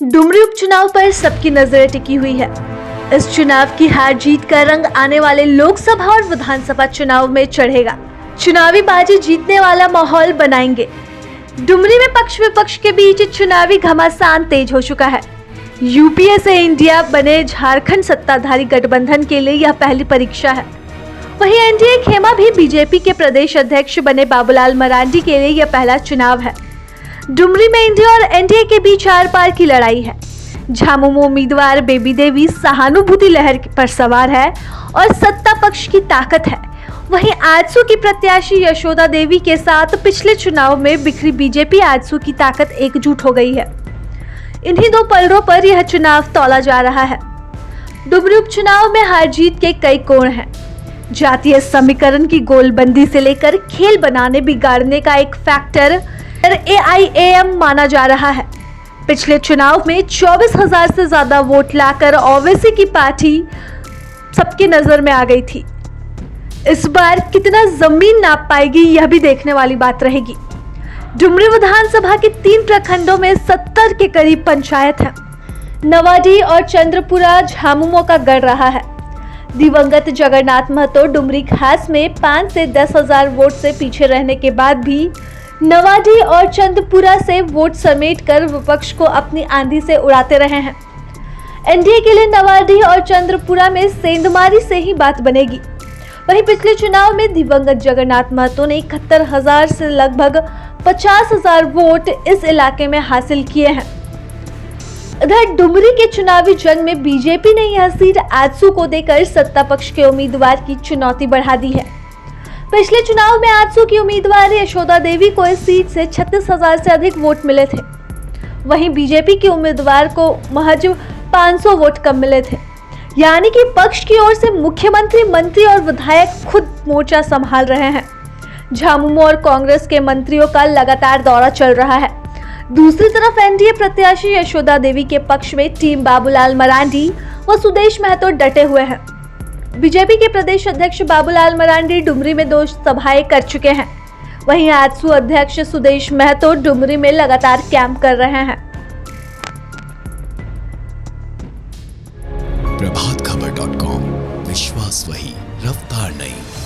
डुमरी उपचुनाव पर सबकी नजरें टिकी हुई है। इस चुनाव की हार जीत का रंग आने वाले लोकसभा और विधानसभा चुनाव में चढ़ेगा। चुनावी बाजी जीतने वाला माहौल बनाएंगे। डुमरी में पक्ष विपक्ष के बीच चुनावी घमासान तेज हो चुका है। यूपीए से इंडिया बने झारखंड सत्ताधारी गठबंधन के लिए यह पहली परीक्षा है। वहीं एनडीए खेमा भी बीजेपी के प्रदेश अध्यक्ष बने बाबूलाल मरांडी के लिए यह पहला चुनाव है। डुमरी में इंडिया और एनडीए के बीच आर पार की लड़ाई है। झामुमो उम्मीदवार बेबी देवी सहानुभूति लहर पर सवार है और सत्ता पक्ष की ताकत है। वहीं आजसू की प्रत्याशी यशोदा देवी के साथ पिछले चुनाव में बिखरी बीजेपी आजसू की ताकत एकजुट हो गई है। इन्हीं दो पलड़ों पर यह चुनाव तौला जा रहा है। डुमरी उपचुनाव में हार जीत के कई कोण हैं। जातीय समीकरण की गोलबंदी से लेकर खेल बनाने बिगाड़ने का एक फैक्टर एआईएएम माना जा रहा है। पिछले चुनाव में 24,000 से ज्यादा वोट लाकर ओवैसी की पार्टी सबकी नजर में आ गई थी। इस बार कितना जमीन नाप पाएगी यह भी देखने वाली बात रहेगी। डुमरी विधानसभा के 3 प्रखंडों में 70 के करीब पंचायत है। नवाडी और चंद्रपुरा झामुमो का गढ़ रहा है। दिवंगत जगन्नाथ महतो डुमरी खास में 5 से 10,000 वोट से पीछे रहने के बाद भी नवाडी और चंद्रपुरा से वोट समेटकर विपक्ष को अपनी आंधी से उड़ाते रहे हैं। एनडीए के लिए नवाडी और चंद्रपुरा में सेंधमारी से ही बात बनेगी। वहीं पिछले चुनाव में दिवंगत जगन्नाथ महतो ने 71,000 से लगभग 50,000 वोट इस इलाके में हासिल किए हैं। इधर डुमरी के चुनावी जंग में बीजेपी ने यह सीट आजसू को देकर सत्ता पक्ष के उम्मीदवार की चुनौती बढ़ा दी है। पिछले चुनाव में आजसू की उम्मीदवार यशोदा देवी को इस सीट से 36,000 से अधिक वोट मिले थे। वहीं बीजेपी के उम्मीदवार को महज 500 वोट कम मिले थे। यानी कि पक्ष की ओर से मुख्यमंत्री, मंत्री और विधायक खुद मोर्चा संभाल रहे हैं। झामुमो और कांग्रेस के मंत्रियों का लगातार दौरा चल रहा है। दूसरी तरफ एनडीए प्रत्याशी यशोदा देवी के पक्ष में टीम बाबूलाल मरांडी व सुदेश महतो डटे हुए हैं। बीजेपी के प्रदेश अध्यक्ष बाबूलाल मरांडी डुमरी में 2 सभाएं कर चुके हैं। वहीं आजसू अध्यक्ष सुदेश महतो डुमरी में लगातार कैंप कर रहे हैं। प्रभातखबर.com, विश्वास वही, रफ्तार नहीं।